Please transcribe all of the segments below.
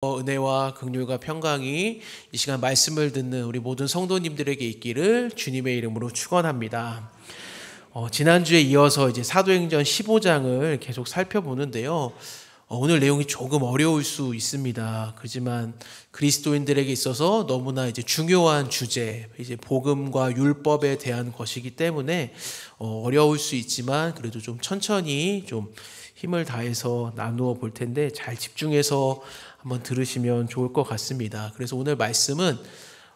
은혜와 긍휼과 평강이 이 시간 말씀을 듣는 우리 모든 성도님들에게 있기를 주님의 이름으로 축원합니다. 지난주에 이어서 이제 사도행전 15장을 계속 살펴보는데요. 오늘 내용이 조금 어려울 수 있습니다. 그렇지만 그리스도인들에게 있어서 너무나 이제 중요한 주제, 이제 복음과 율법에 대한 것이기 때문에 어려울 수 있지만 그래도 좀 천천히 좀 힘을 다해서 나누어 볼 텐데 잘 집중해서 한번 들으시면 좋을 것 같습니다. 그래서 오늘 말씀은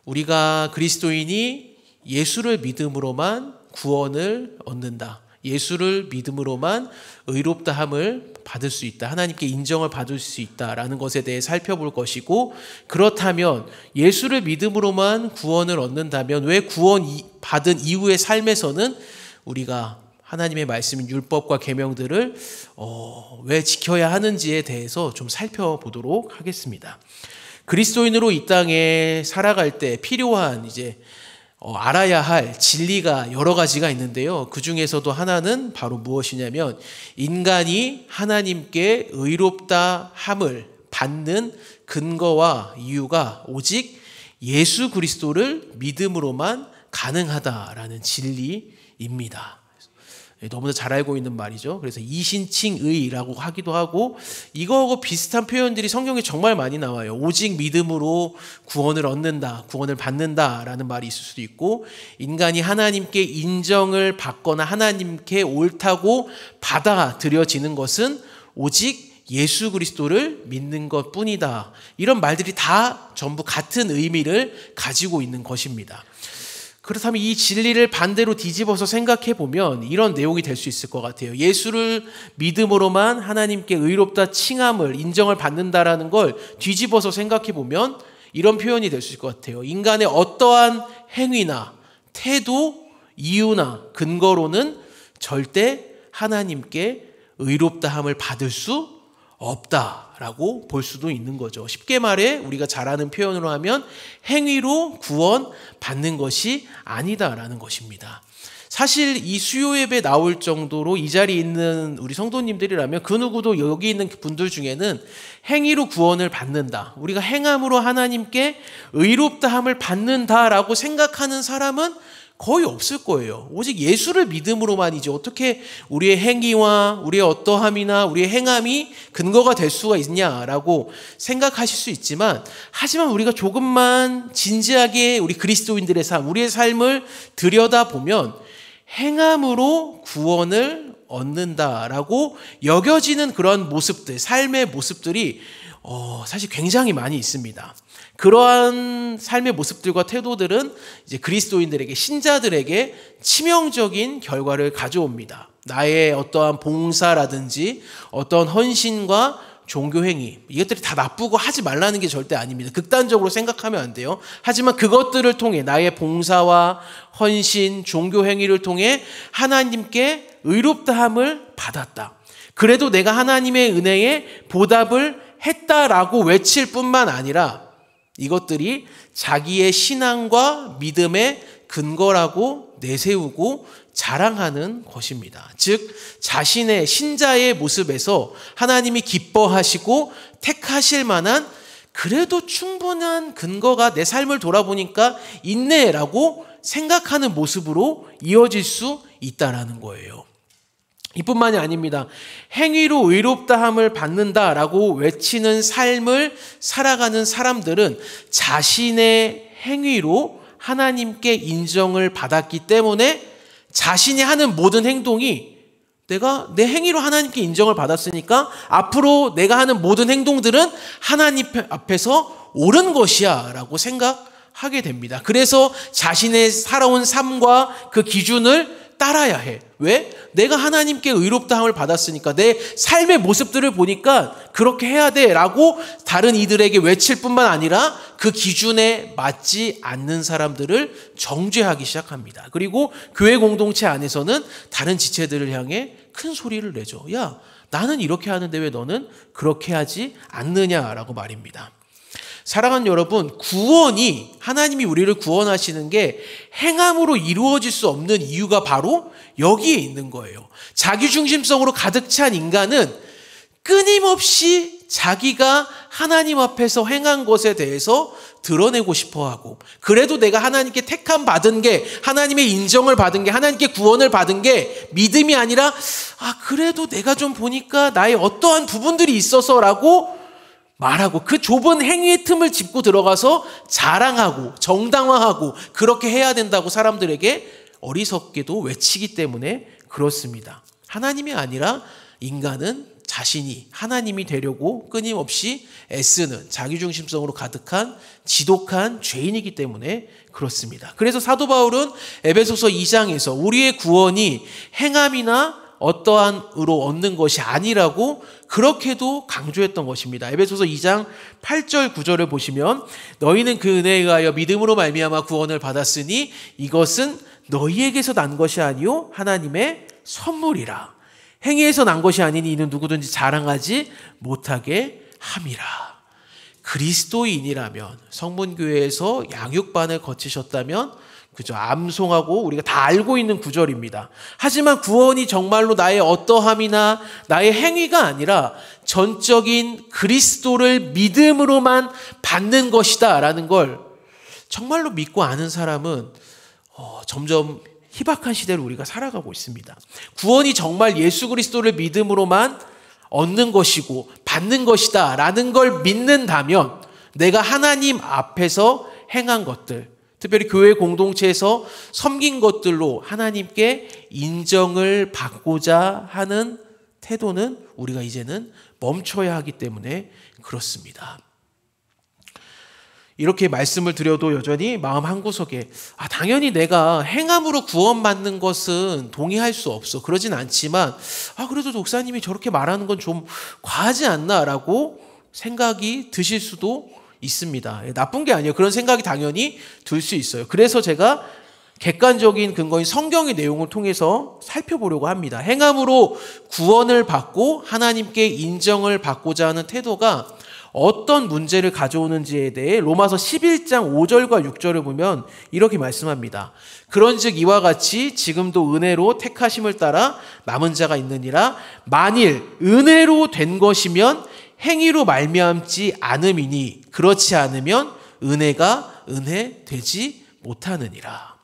우리가 그리스도인이 예수를 믿음으로만 구원을 얻는다. 예수를 믿음으로만 의롭다함을 받을 수 있다. 하나님께 인정을 받을 수 있다라는 것에 대해 살펴볼 것이고, 그렇다면 예수를 믿음으로만 구원을 얻는다면 왜 구원 받은 이후의 삶에서는 우리가 하나님의 말씀인 율법과 계명들을 왜 지켜야 하는지에 대해서 좀 살펴보도록 하겠습니다. 그리스도인으로 이 땅에 살아갈 때 필요한 이제 알아야 할 진리가 여러 가지가 있는데요. 그 중에서도 하나는 바로 무엇이냐면 인간이 하나님께 의롭다 함을 받는 근거와 이유가 오직 예수 그리스도를 믿음으로만 가능하다라는 진리입니다. 너무나 잘 알고 있는 말이죠. 그래서 이신칭의라고 하기도 하고, 이거하고 비슷한 표현들이 성경에 정말 많이 나와요. 오직 믿음으로 구원을 얻는다, 구원을 받는다라는 말이 있을 수도 있고, 인간이 하나님께 인정을 받거나 하나님께 옳다고 받아들여지는 것은 오직 예수 그리스도를 믿는 것뿐이다. 이런 말들이 다 전부 같은 의미를 가지고 있는 것입니다. 그렇다면 이 진리를 반대로 뒤집어서 생각해 보면 이런 내용이 될 수 있을 것 같아요. 예수를 믿음으로만 하나님께 의롭다 칭함을 인정을 받는다라는 걸 뒤집어서 생각해 보면 이런 표현이 될 수 있을 것 같아요. 인간의 어떠한 행위나 태도, 이유나 근거로는 절대 하나님께 의롭다함을 받을 수 없다라고 볼 수도 있는 거죠. 쉽게 말해 우리가 잘 아는 표현으로 하면 행위로 구원 받는 것이 아니다라는 것입니다. 사실 이 수요 예배 나올 정도로 이 자리에 있는 우리 성도님들이라면 그 누구도 여기 있는 분들 중에는 행위로 구원을 받는다, 우리가 행함으로 하나님께 의롭다함을 받는다라고 생각하는 사람은 거의 없을 거예요. 오직 예수를 믿음으로만이지 어떻게 우리의 행위와 우리의 어떠함이나 우리의 행함이 근거가 될 수가 있냐라고 생각하실 수 있지만, 하지만 우리가 조금만 진지하게 우리 그리스도인들의 삶, 우리의 삶을 들여다보면 행함으로 구원을 얻는다라고 여겨지는 그런 모습들, 삶의 모습들이 사실 굉장히 많이 있습니다. 그러한 삶의 모습들과 태도들은 이제 그리스도인들에게, 신자들에게 치명적인 결과를 가져옵니다. 나의 어떠한 봉사라든지 어떤 헌신과 종교행위, 이것들이 다 나쁘고 하지 말라는 게 절대 아닙니다. 극단적으로 생각하면 안 돼요. 하지만 그것들을 통해 나의 봉사와 헌신, 종교행위를 통해 하나님께 의롭다함을 받았다, 그래도 내가 하나님의 은혜에 보답을 했다라고 외칠 뿐만 아니라 이것들이 자기의 신앙과 믿음의 근거라고 내세우고 자랑하는 것입니다. 즉 자신의 신자의 모습에서 하나님이 기뻐하시고 택하실 만한 그래도 충분한 근거가 내 삶을 돌아보니까 있네라고 생각하는 모습으로 이어질 수 있다라는 거예요. 이뿐만이 아닙니다. 행위로 의롭다함을 받는다라고 외치는 삶을 살아가는 사람들은 자신의 행위로 하나님께 인정을 받았기 때문에 자신이 하는 모든 행동이 내가 내 행위로 하나님께 인정을 받았으니까 앞으로 내가 하는 모든 행동들은 하나님 앞에서 옳은 것이야 라고 생각하게 됩니다. 그래서 자신의 살아온 삶과 그 기준을 따라야 해. 왜? 내가 하나님께 의롭다함을 받았으니까 내 삶의 모습들을 보니까 그렇게 해야 돼 라고 다른 이들에게 외칠 뿐만 아니라 그 기준에 맞지 않는 사람들을 정죄하기 시작합니다. 그리고 교회 공동체 안에서는 다른 지체들을 향해 큰 소리를 내죠. 야, 나는 이렇게 하는데 왜 너는 그렇게 하지 않느냐라고 말입니다. 사랑하는 여러분, 구원이, 하나님이 우리를 구원하시는 게 행함으로 이루어질 수 없는 이유가 바로 여기에 있는 거예요. 자기중심성으로 가득 찬 인간은 끊임없이 자기가 하나님 앞에서 행한 것에 대해서 드러내고 싶어하고, 그래도 내가 하나님께 택함 받은 게, 하나님의 인정을 받은 게, 하나님께 구원을 받은 게 믿음이 아니라 그래도 내가 좀 보니까 나의 어떠한 부분들이 있어서라고 말하고, 그 좁은 행위의 틈을 짚고 들어가서 자랑하고 정당화하고 그렇게 해야 된다고 사람들에게 어리석게도 외치기 때문에 그렇습니다. 하나님이 아니라 인간은 자신이 하나님이 되려고 끊임없이 애쓰는 자기중심성으로 가득한 지독한 죄인이기 때문에 그렇습니다. 그래서 사도 바울은 에베소서 2장에서 우리의 구원이 행함이나 어떠한으로 얻는 것이 아니라고 그렇게도 강조했던 것입니다. 에베소서 2장 8절 9절을 보시면, 너희는 그 은혜에 의하여 믿음으로 말미암아 구원을 받았으니 이것은 너희에게서 난 것이 아니요 하나님의 선물이라. 행위에서 난 것이 아니니 이는 누구든지 자랑하지 못하게 함이라. 그리스도인이라면, 성문교회에서 양육반을 거치셨다면 그죠, 암송하고 우리가 다 알고 있는 구절입니다. 하지만 구원이 정말로 나의 어떠함이나 나의 행위가 아니라 전적인 그리스도를 믿음으로만 받는 것이다 라는 걸 정말로 믿고 아는 사람은 점점 희박한 시대를 우리가 살아가고 있습니다. 구원이 정말 예수 그리스도를 믿음으로만 얻는 것이고 받는 것이다 라는 걸 믿는다면, 내가 하나님 앞에서 행한 것들, 특별히 교회 공동체에서 섬긴 것들로 하나님께 인정을 받고자 하는 태도는 우리가 이제는 멈춰야 하기 때문에 그렇습니다. 이렇게 말씀을 드려도 여전히 마음 한구석에 당연히 내가 행함으로 구원받는 것은 동의할 수 없어, 그러진 않지만 그래도 목사님이 저렇게 말하는 건 좀 과하지 않나라고 생각이 드실 수도 있습니다. 나쁜 게 아니에요. 그런 생각이 당연히 들 수 있어요. 그래서 제가 객관적인 근거인 성경의 내용을 통해서 살펴보려고 합니다. 행함으로 구원을 받고 하나님께 인정을 받고자 하는 태도가 어떤 문제를 가져오는지에 대해 로마서 11장 5절과 6절을 보면 이렇게 말씀합니다. 그런즉 이와 같이 지금도 은혜로 택하심을 따라 남은 자가 있느니라. 만일 은혜로 된 것이면 행위로 말미암지 않음이니 그렇지 않으면 은혜가 은혜 되지 못하느니라.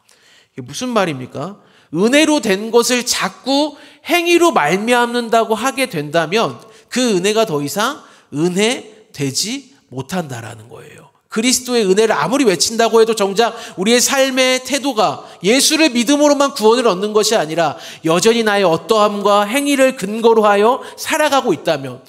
이게 무슨 말입니까? 은혜로 된 것을 자꾸 행위로 말미암는다고 하게 된다면 그 은혜가 더 이상 은혜 되지 못한다라는 거예요. 그리스도의 은혜를 아무리 외친다고 해도 정작 우리의 삶의 태도가 예수를 믿음으로만 구원을 얻는 것이 아니라 여전히 나의 어떠함과 행위를 근거로 하여 살아가고 있다면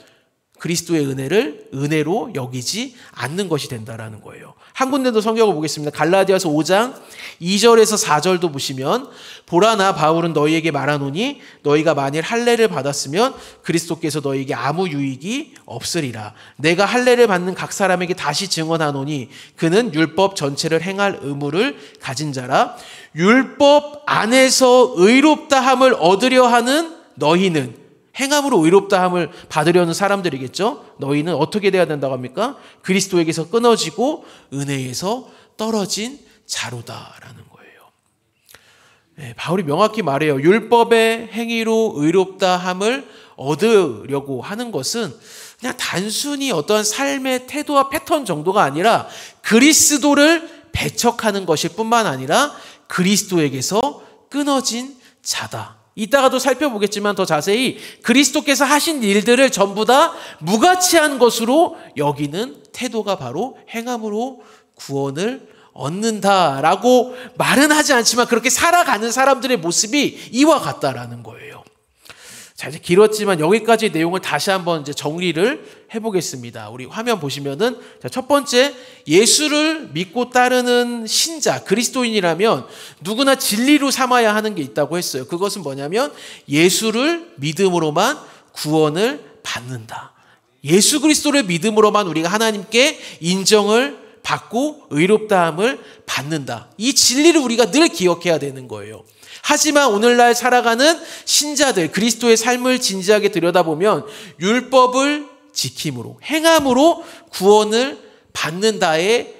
그리스도의 은혜를 은혜로 여기지 않는 것이 된다라는 거예요. 한 군데 더 성경을 보겠습니다. 갈라디아서 5장 2절에서 4절도 보시면, 보라 나 바울은 너희에게 말하노니 너희가 만일 할례를 받았으면 그리스도께서 너희에게 아무 유익이 없으리라. 내가 할례를 받는 각 사람에게 다시 증언하노니 그는 율법 전체를 행할 의무를 가진 자라. 율법 안에서 의롭다함을 얻으려 하는 너희는, 행함으로 의롭다함을 받으려는 사람들이겠죠. 너희는 어떻게 돼야 된다고 합니까? 그리스도에게서 끊어지고 은혜에서 떨어진 자로다라는 거예요. 네, 바울이 명확히 말해요. 율법의 행위로 의롭다함을 얻으려고 하는 것은 그냥 단순히 어떠한 삶의 태도와 패턴 정도가 아니라 그리스도를 배척하는 것일 뿐만 아니라 그리스도에게서 끊어진 자다. 이따가도 살펴보겠지만 더 자세히 그리스도께서 하신 일들을 전부 다 무가치한 것으로 여기는 태도가 바로 행함으로 구원을 얻는다라고 말은 하지 않지만 그렇게 살아가는 사람들의 모습이 이와 같다라는 거예요. 자, 이제 길었지만 여기까지 내용을 다시 한번 이제 정리를 해보겠습니다. 우리 화면 보시면은, 첫 번째, 예수를 믿고 따르는 신자, 그리스도인이라면 누구나 진리로 삼아야 하는 게 있다고 했어요. 그것은 뭐냐면 예수를 믿음으로만 구원을 받는다. 예수 그리스도를 믿음으로만 우리가 하나님께 인정을 받고 의롭다함을 받는다. 이 진리를 우리가 늘 기억해야 되는 거예요. 하지만 오늘날 살아가는 신자들, 그리스도의 삶을 진지하게 들여다보면 율법을 지킴으로, 행함으로 구원을 받는다에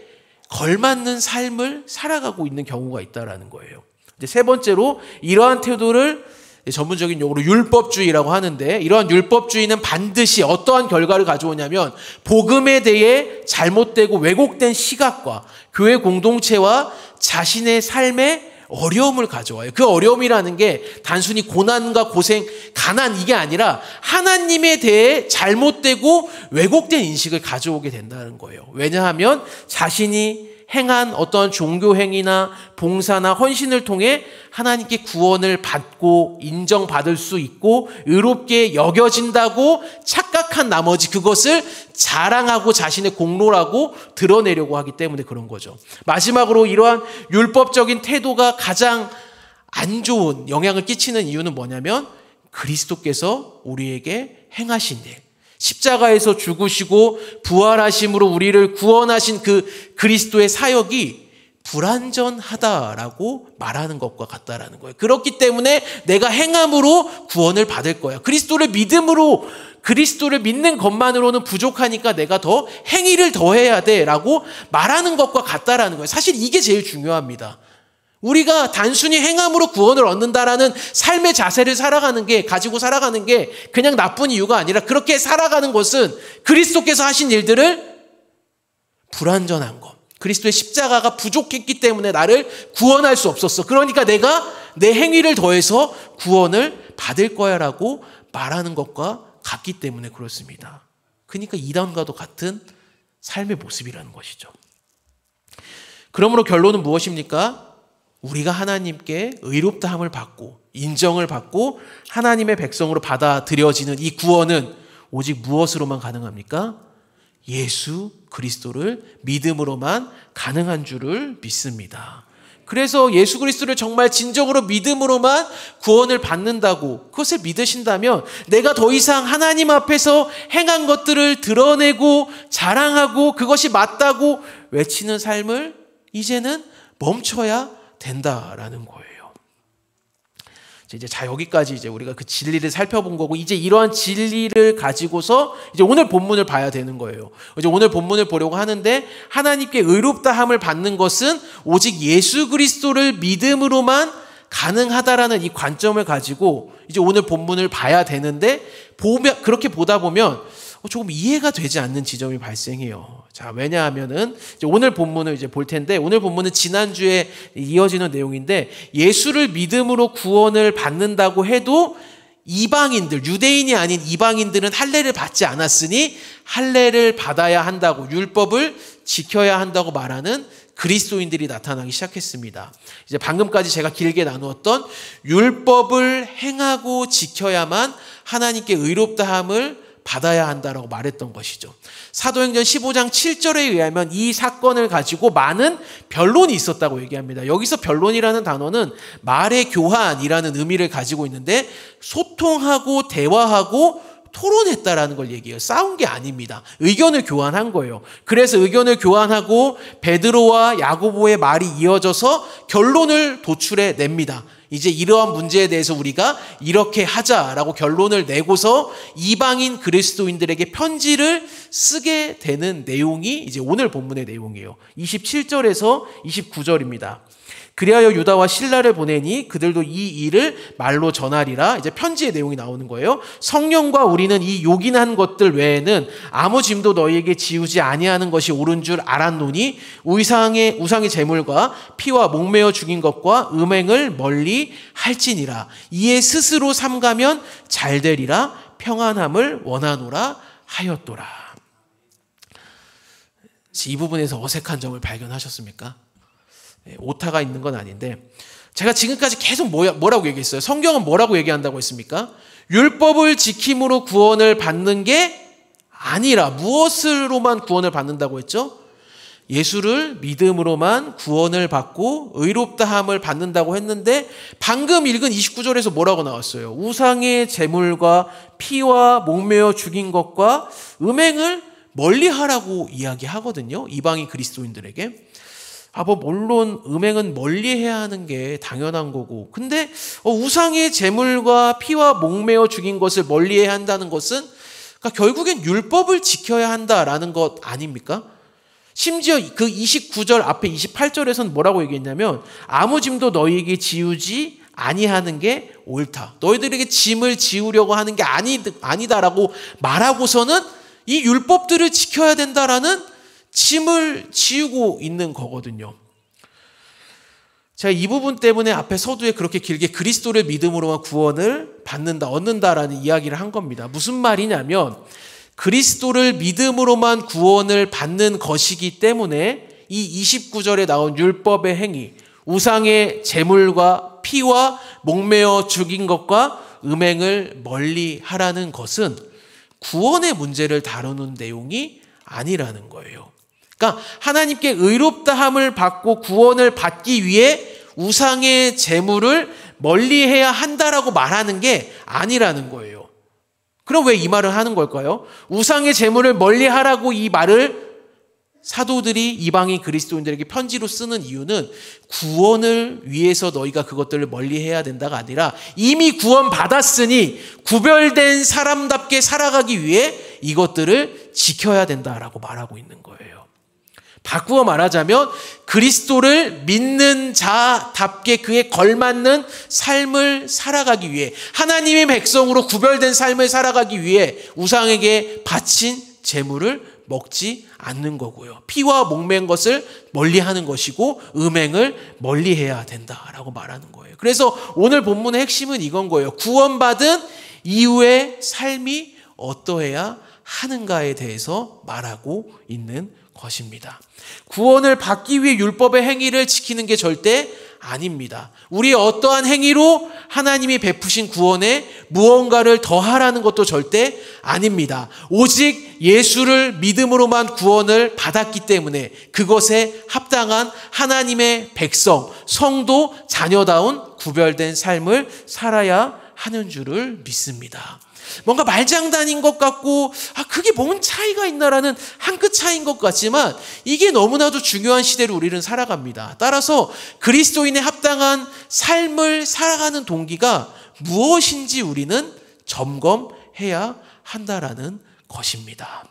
걸맞는 삶을 살아가고 있는 경우가 있다는 거예요. 이제 세 번째로, 이러한 태도를 전문적인 용어로 율법주의라고 하는데, 이러한 율법주의는 반드시 어떠한 결과를 가져오냐면 복음에 대해 잘못되고 왜곡된 시각과 교회 공동체와 자신의 삶에 어려움을 가져와요. 그 어려움이라는 게 단순히 고난과 고생, 가난 이게 아니라 하나님에 대해 잘못되고 왜곡된 인식을 가져오게 된다는 거예요. 왜냐하면 자신이 행한 어떤 종교 행위나 봉사나 헌신을 통해 하나님께 구원을 받고 인정받을 수 있고 의롭게 여겨진다고 착각한 나머지 그것을 자랑하고 자신의 공로라고 드러내려고 하기 때문에 그런 거죠. 마지막으로 이러한 율법적인 태도가 가장 안 좋은 영향을 끼치는 이유는 뭐냐면 그리스도께서 우리에게 행하신 일, 십자가에서 죽으시고 부활하심으로 우리를 구원하신 그 그리스도의 사역이 불완전하다라고 말하는 것과 같다라는 거예요. 그렇기 때문에 내가 행함으로 구원을 받을 거야. 그리스도를 믿는 것만으로는 부족하니까 내가 더 행위를 더해야 돼라고 말하는 것과 같다라는 거예요. 사실 이게 제일 중요합니다. 우리가 단순히 행함으로 구원을 얻는다라는 삶의 자세를 가지고 살아가는 게 그냥 나쁜 이유가 아니라 그렇게 살아가는 것은 그리스도께서 하신 일들을 불완전한 것. 그리스도의 십자가가 부족했기 때문에 나를 구원할 수 없었어. 그러니까 내가 내 행위를 더해서 구원을 받을 거야라고 말하는 것과 같기 때문에 그렇습니다. 그러니까 이단과도 같은 삶의 모습이라는 것이죠. 그러므로 결론은 무엇입니까? 우리가 하나님께 의롭다함을 받고 인정을 받고 하나님의 백성으로 받아들여지는 이 구원은 오직 무엇으로만 가능합니까? 예수 그리스도를 믿음으로만 가능한 줄을 믿습니다. 그래서 예수 그리스도를 정말 진정으로 믿음으로만 구원을 받는다고 그것을 믿으신다면 내가 더 이상 하나님 앞에서 행한 것들을 드러내고 자랑하고 그것이 맞다고 외치는 삶을 이제는 멈춰야 된다라는 거예요. 여기까지 우리가 그 진리를 살펴본 거고, 이제 이러한 진리를 가지고서 이제 오늘 본문을 봐야 되는 거예요. 이제 오늘 본문을 보려고 하는데, 하나님께 의롭다함을 받는 것은 오직 예수 그리스도를 믿음으로만 가능하다라는 이 관점을 가지고 이제 오늘 본문을 봐야 되는데, 그렇게 보다 보면 조금 이해가 되지 않는 지점이 발생해요. 자, 왜냐하면은 이제 오늘 본문을 이제 볼 텐데, 오늘 본문은 지난주에 이어지는 내용인데, 예수를 믿음으로 구원을 받는다고 해도 이방인들, 유대인이 아닌 이방인들은 할례를 받지 않았으니 할례를 받아야 한다고, 율법을 지켜야 한다고 말하는 그리스도인들이 나타나기 시작했습니다. 이제 방금까지 제가 길게 나누었던 율법을 행하고 지켜야만 하나님께 의롭다함을 받아야 한다라고 말했던 것이죠. 사도행전 15장 7절에 의하면 이 사건을 가지고 많은 변론이 있었다고 얘기합니다. 여기서 변론이라는 단어는 말의 교환이라는 의미를 가지고 있는데, 소통하고 대화하고 토론했다라는 걸 얘기해요. 싸운 게 아닙니다. 의견을 교환한 거예요. 그래서 의견을 교환하고 베드로와 야고보의 말이 이어져서 결론을 도출해 냅니다. 이제 이러한 문제에 대해서 우리가 이렇게 하자라고 결론을 내고서 이방인 그리스도인들에게 편지를 쓰게 되는 내용이 이제 오늘 본문의 내용이에요. 27절에서 29절입니다. 그리하여 유다와 실라를 보내니 그들도 이 일을 말로 전하리라. 이제 편지의 내용이 나오는 거예요. 성령과 우리는 이 요긴한 것들 외에는 아무 짐도 너희에게 지우지 아니하는 것이 옳은 줄 알았노니 우상의 제물과 피와 목매어 죽인 것과 음행을 멀리 할지니라. 이에 스스로 삼가면 잘 되리라. 평안함을 원하노라 하였도라. 이 부분에서 어색한 점을 발견하셨습니까? 오타가 있는 건 아닌데, 제가 지금까지 계속 뭐라고 얘기했어요? 성경은 뭐라고 얘기한다고 했습니까? 율법을 지킴으로 구원을 받는 게 아니라 무엇으로만 구원을 받는다고 했죠? 예수를 믿음으로만 구원을 받고 의롭다함을 받는다고 했는데, 방금 읽은 29절에서 뭐라고 나왔어요? 우상의 제물과 피와 목매어 죽인 것과 음행을 멀리하라고 이야기하거든요. 이방인 그리스도인들에게. 물론 음행은 멀리해야 하는 게 당연한 거고, 근데 우상의 제물과 피와 목매어 죽인 것을 멀리해야 한다는 것은 그러니까 결국엔 율법을 지켜야 한다라는 것 아닙니까? 심지어 그 29절 앞에 28절에서는 뭐라고 얘기했냐면 아무 짐도 너희에게 지우지 아니하는 게 옳다. 너희들에게 짐을 지우려고 하는 게 아니다라고 말하고서는 이 율법들을 지켜야 된다라는 짐을 지우고 있는 거거든요. 제가 이 부분 때문에 앞에 서두에 그렇게 길게 그리스도를 믿음으로만 구원을 받는다, 얻는다라는 이야기를 한 겁니다. 무슨 말이냐면 그리스도를 믿음으로만 구원을 받는 것이기 때문에 이 29절에 나온 율법의 행위, 우상의 제물과 피와 목매어 죽인 것과 음행을 멀리 하라는 것은 구원의 문제를 다루는 내용이 아니라는 거예요. 그러니까 하나님께 의롭다함을 받고 구원을 받기 위해 우상의 제물을 멀리해야 한다라고 말하는 게 아니라는 거예요. 그럼 왜 이 말을 하는 걸까요? 우상의 제물을 멀리하라고 이 말을 사도들이 이방인 그리스도인들에게 편지로 쓰는 이유는 구원을 위해서 너희가 그것들을 멀리해야 된다가 아니라 이미 구원받았으니 구별된 사람답게 살아가기 위해 이것들을 지켜야 된다라고 말하고 있는 거예요. 바꾸어 말하자면 그리스도를 믿는 자답게 그에 걸맞는 삶을 살아가기 위해, 하나님의 백성으로 구별된 삶을 살아가기 위해 우상에게 바친 제물을 먹지 않는 거고요. 피와 목매인 것을 멀리하는 것이고 음행을 멀리해야 된다라고 말하는 거예요. 그래서 오늘 본문의 핵심은 이건 거예요. 구원받은 이후의 삶이 어떠해야 하는가에 대해서 말하고 있는 것입니다. 구원을 받기 위해 율법의 행위를 지키는 게 절대 아닙니다. 우리의 어떠한 행위로 하나님이 베푸신 구원에 무언가를 더하라는 것도 절대 아닙니다. 오직 예수를 믿음으로만 구원을 받았기 때문에 그것에 합당한 하나님의 백성, 성도, 자녀다운 구별된 삶을 살아야 하는 줄을 믿습니다. 뭔가 말장난인 것 같고 그게 뭔 차이가 있나라는 한 끗 차이인 것 같지만 이게 너무나도 중요한 시대를 우리는 살아갑니다. 따라서 그리스도인의 합당한 삶을 살아가는 동기가 무엇인지 우리는 점검해야 한다라는 것입니다.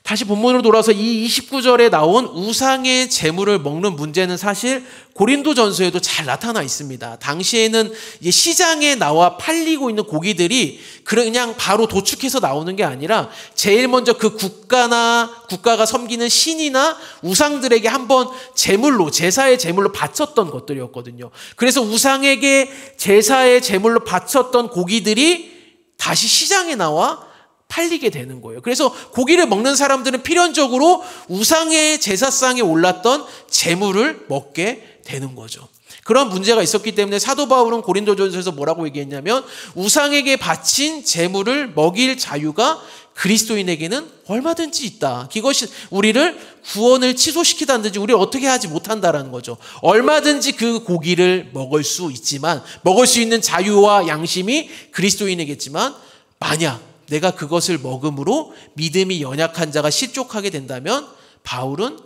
다시 본문으로 돌아서 이 29절에 나온 우상의 제물을 먹는 문제는 사실 고린도전서에도 잘 나타나 있습니다. 당시에는 이제 시장에 나와 팔리고 있는 고기들이 그냥 바로 도축해서 나오는 게 아니라 제일 먼저 그 국가가 섬기는 신이나 우상들에게 한번 제물로, 제사의 제물로 바쳤던 것들이었거든요. 그래서 우상에게 제사의 제물로 바쳤던 고기들이 다시 시장에 나와 팔리게 되는 거예요. 그래서 고기를 먹는 사람들은 필연적으로 우상의 제사상에 올랐던 제물을 먹게 되는 거죠. 그런 문제가 있었기 때문에 사도 바울은 고린도전서에서 뭐라고 얘기했냐면 우상에게 바친 제물을 먹일 자유가 그리스도인에게는 얼마든지 있다. 그것이 우리를 구원을 취소시키다든지 우리를 어떻게 하지 못한다라는 거죠. 얼마든지 그 고기를 먹을 수 있지만, 먹을 수 있는 자유와 양심이 그리스도인에게지만, 만약 내가 그것을 먹음으로 믿음이 연약한 자가 실족하게 된다면 바울은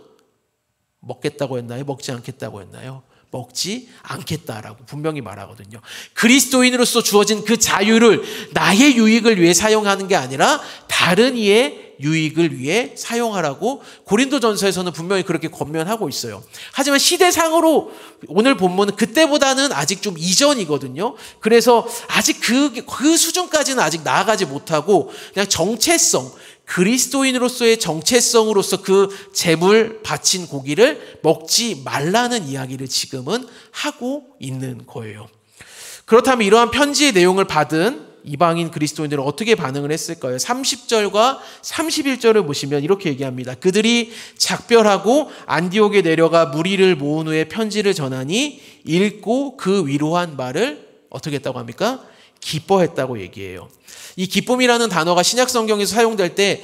먹겠다고 했나요? 먹지 않겠다고 했나요? 먹지 않겠다라고 분명히 말하거든요. 그리스도인으로서 주어진 그 자유를 나의 유익을 위해 사용하는 게 아니라 다른 이의 유익을 위해 사용하라고 고린도전서에서는 분명히 그렇게 권면하고 있어요. 하지만 시대상으로 오늘 본문은 그때보다는 아직 좀 이전이거든요. 그래서 아직 그 수준까지는 아직 나아가지 못하고 그냥 정체성, 그리스도인으로서의 정체성으로서 그 제물 바친 고기를 먹지 말라는 이야기를 지금은 하고 있는 거예요. 그렇다면 이러한 편지의 내용을 받은 이방인 그리스도인들은 어떻게 반응을 했을까요? 30절과 31절을 보시면 이렇게 얘기합니다. 그들이 작별하고 안디옥에 내려가 무리를 모은 후에 편지를 전하니 읽고 그 위로한 말을 어떻게 했다고 합니까? 기뻐했다고 얘기해요. 이 기쁨이라는 단어가 신약 성경에서 사용될 때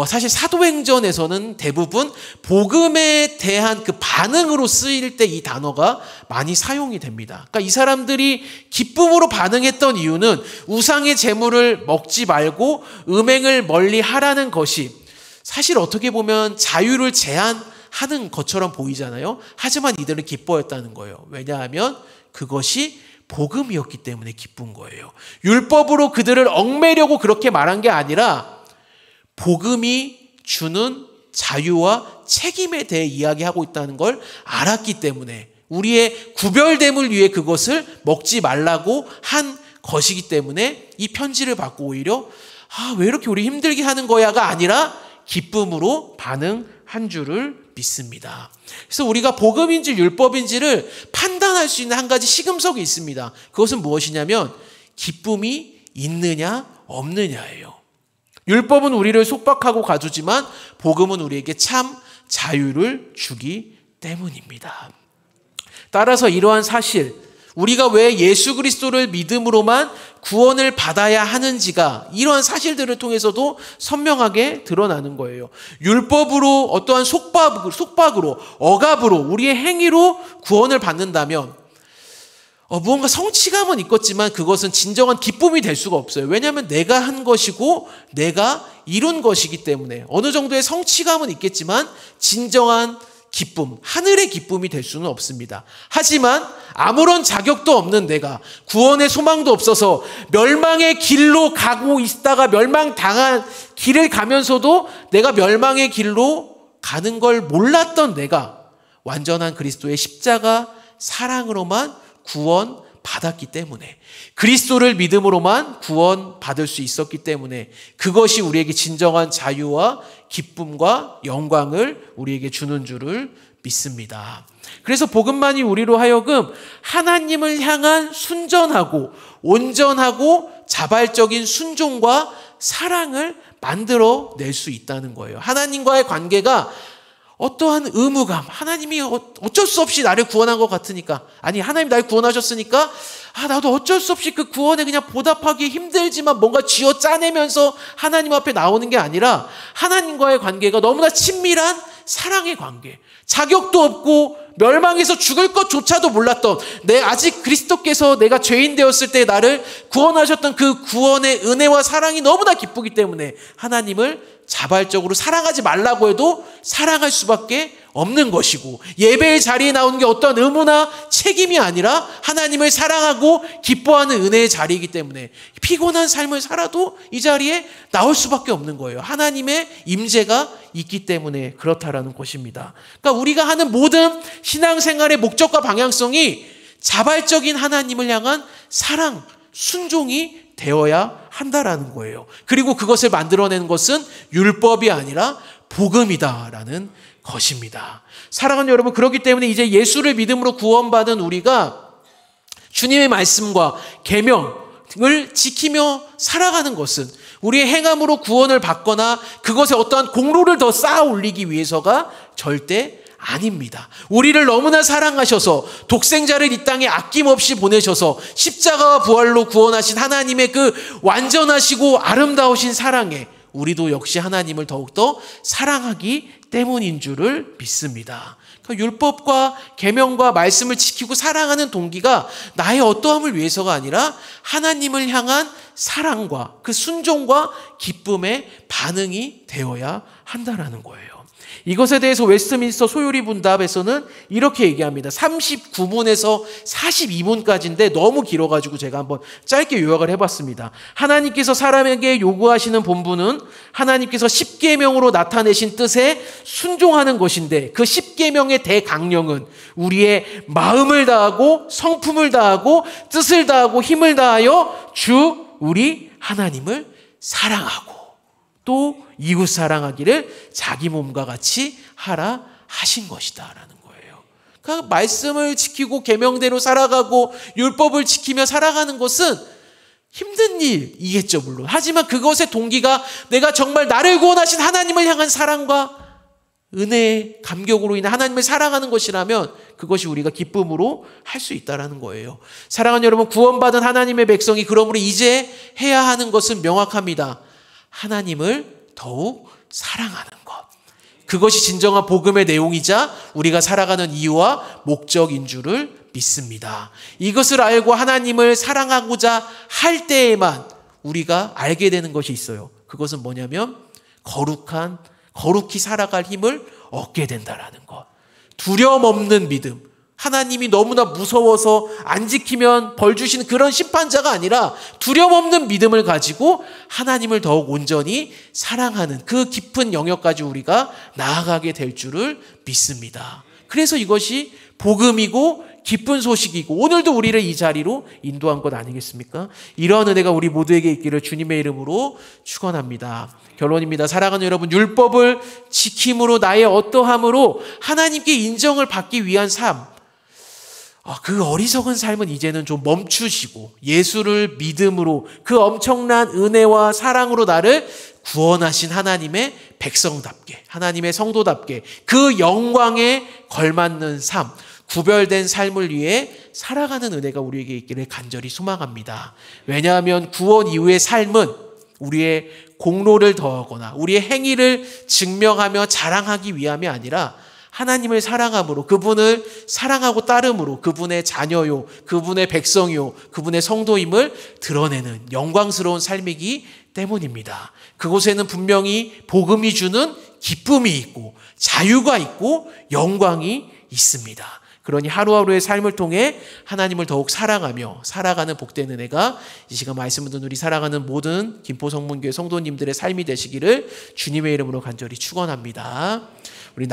사실 사도행전에서는 대부분 복음에 대한 그 반응으로 쓰일 때 이 단어가 많이 사용이 됩니다. 그러니까 이 사람들이 기쁨으로 반응했던 이유는 우상의 제물을 먹지 말고 음행을 멀리 하라는 것이 사실 어떻게 보면 자유를 제한하는 것처럼 보이잖아요. 하지만 이들은 기뻐했다는 거예요. 왜냐하면 그것이 복음이었기 때문에 기쁜 거예요. 율법으로 그들을 얽매려고 그렇게 말한 게 아니라 복음이 주는 자유와 책임에 대해 이야기하고 있다는 걸 알았기 때문에 우리의 구별됨을 위해 그것을 먹지 말라고 한 것이기 때문에 이 편지를 받고 오히려 왜 이렇게 우리 힘들게 하는 거야가 아니라 기쁨으로 반응한 줄을 믿습니다. 그래서 우리가 복음인지 율법인지를 판단할 수 있는 한 가지 시금석이 있습니다. 그것은 무엇이냐면 기쁨이 있느냐 없느냐예요. 율법은 우리를 속박하고 가두지만 복음은 우리에게 참 자유를 주기 때문입니다. 따라서 이러한 사실, 우리가 왜 예수 그리스도를 믿음으로만 구원을 받아야 하는지가 이러한 사실들을 통해서도 선명하게 드러나는 거예요. 율법으로 어떠한 속박으로 억압으로 우리의 행위로 구원을 받는다면 무언가 성취감은 있겠지만 그것은 진정한 기쁨이 될 수가 없어요. 왜냐하면 내가 한 것이고 내가 이룬 것이기 때문에 어느 정도의 성취감은 있겠지만 진정한 기쁨, 하늘의 기쁨이 될 수는 없습니다. 하지만 아무런 자격도 없는 내가, 구원의 소망도 없어서 멸망의 길로 가고 있다가 멸망당한 길을 가면서도 내가 멸망의 길로 가는 걸 몰랐던 내가 완전한 그리스도의 십자가 사랑으로만 구원 받았기 때문에, 그리스도를 믿음으로만 구원 받을 수 있었기 때문에 그것이 우리에게 진정한 자유와 기쁨과 영광을 우리에게 주는 줄을 믿습니다. 그래서 복음만이 우리로 하여금 하나님을 향한 순전하고 온전하고 자발적인 순종과 사랑을 만들어낼 수 있다는 거예요. 하나님과의 관계가 어떠한 의무감, 하나님이 어쩔 수 없이 나를 구원한 것 같으니까, 아니 하나님 날 구원하셨으니까 나도 어쩔 수 없이 그 구원에 그냥 보답하기 힘들지만 뭔가 쥐어 짜내면서 하나님 앞에 나오는 게 아니라 하나님과의 관계가 너무나 친밀한 사랑의 관계, 자격도 없고 멸망해서 죽을 것조차도 몰랐던 아직 그리스도께서 내가 죄인 되었을 때 나를 구원하셨던 그 구원의 은혜와 사랑이 너무나 기쁘기 때문에 하나님을 자발적으로 사랑하지 말라고 해도 사랑할 수밖에 없는 것이고, 예배의 자리에 나오는 게 어떤 의무나 책임이 아니라 하나님을 사랑하고 기뻐하는 은혜의 자리이기 때문에 피곤한 삶을 살아도 이 자리에 나올 수밖에 없는 거예요. 하나님의 임재가 있기 때문에 그렇다라는 것입니다. 그러니까 우리가 하는 모든 신앙생활의 목적과 방향성이 자발적인 하나님을 향한 사랑, 순종이 되어야 한다라는 거예요. 그리고 그것을 만들어내는 것은 율법이 아니라 복음이다라는 것입니다. 사랑하는 여러분, 그렇기 때문에 이제 예수를 믿음으로 구원받은 우리가 주님의 말씀과 계명을 지키며 살아가는 것은 우리의 행함으로 구원을 받거나 그것에 어떠한 공로를 더 쌓아 올리기 위해서가 절대 아닙니다. 우리를 너무나 사랑하셔서 독생자를 이 땅에 아낌없이 보내셔서 십자가와 부활로 구원하신 하나님의 그 완전하시고 아름다우신 사랑에 우리도 역시 하나님을 더욱더 사랑하기 때문인 줄을 믿습니다. 그러니까 율법과 계명과 말씀을 지키고 사랑하는 동기가 나의 어떠함을 위해서가 아니라 하나님을 향한 사랑과 그 순종과 기쁨의 반응이 되어야 한다라는 거예요. 이것에 대해서 웨스트민스터 소요리 분답에서는 이렇게 얘기합니다. 39문에서 42문까지인데 너무 길어가지고 제가 한번 짧게 요약을 해봤습니다. 하나님께서 사람에게 요구하시는 본분은 하나님께서 십계명으로 나타내신 뜻에 순종하는 것인데, 그 십계명의 대강령은 우리의 마음을 다하고 성품을 다하고 뜻을 다하고 힘을 다하여 주 우리 하나님을 사랑하고 또 이웃 사랑하기를 자기 몸과 같이 하라 하신 것이다 라는 거예요. 그러니까 말씀을 지키고 계명대로 살아가고 율법을 지키며 살아가는 것은 힘든 일이겠죠 물론. 하지만 그것의 동기가 내가 정말 나를 구원하신 하나님을 향한 사랑과 은혜의 감격으로 인해 하나님을 사랑하는 것이라면 그것이 우리가 기쁨으로 할 수 있다는 거예요. 사랑하는 여러분, 구원받은 하나님의 백성이 그러므로 이제 해야 하는 것은 명확합니다. 하나님을 더욱 사랑하는 것. 그것이 진정한 복음의 내용이자 우리가 살아가는 이유와 목적인 줄을 믿습니다. 이것을 알고 하나님을 사랑하고자 할 때에만 우리가 알게 되는 것이 있어요. 그것은 뭐냐면 거룩히 살아갈 힘을 얻게 된다라는 것. 두려움 없는 믿음. 하나님이 너무나 무서워서 안 지키면 벌 주시는 그런 심판자가 아니라 두려움 없는 믿음을 가지고 하나님을 더욱 온전히 사랑하는 그 깊은 영역까지 우리가 나아가게 될 줄을 믿습니다. 그래서 이것이 복음이고 기쁜 소식이고 오늘도 우리를 이 자리로 인도한 것 아니겠습니까? 이러한 은혜가 우리 모두에게 있기를 주님의 이름으로 축원합니다. 결론입니다. 사랑하는 여러분, 율법을 지킴으로 나의 어떠함으로 하나님께 인정을 받기 위한 삶, 그 어리석은 삶은 이제는 좀 멈추시고 예수를 믿음으로 그 엄청난 은혜와 사랑으로 나를 구원하신 하나님의 백성답게, 하나님의 성도답게 그 영광에 걸맞는 삶, 구별된 삶을 위해 살아가는 은혜가 우리에게 있기를 간절히 소망합니다. 왜냐하면 구원 이후의 삶은 우리의 공로를 더하거나 우리의 행위를 증명하며 자랑하기 위함이 아니라 하나님을 사랑함으로, 그분을 사랑하고 따름으로 그분의 자녀요, 그분의 백성이요, 그분의 성도임을 드러내는 영광스러운 삶이기 때문입니다. 그곳에는 분명히 복음이 주는 기쁨이 있고 자유가 있고 영광이 있습니다. 그러니 하루하루의 삶을 통해 하나님을 더욱 사랑하며 살아가는 복된 은혜가 이 시간 말씀을 듣는 우리 사랑하는 모든 김포성문교회 성도님들의 삶이 되시기를 주님의 이름으로 간절히 축원합니다. 우리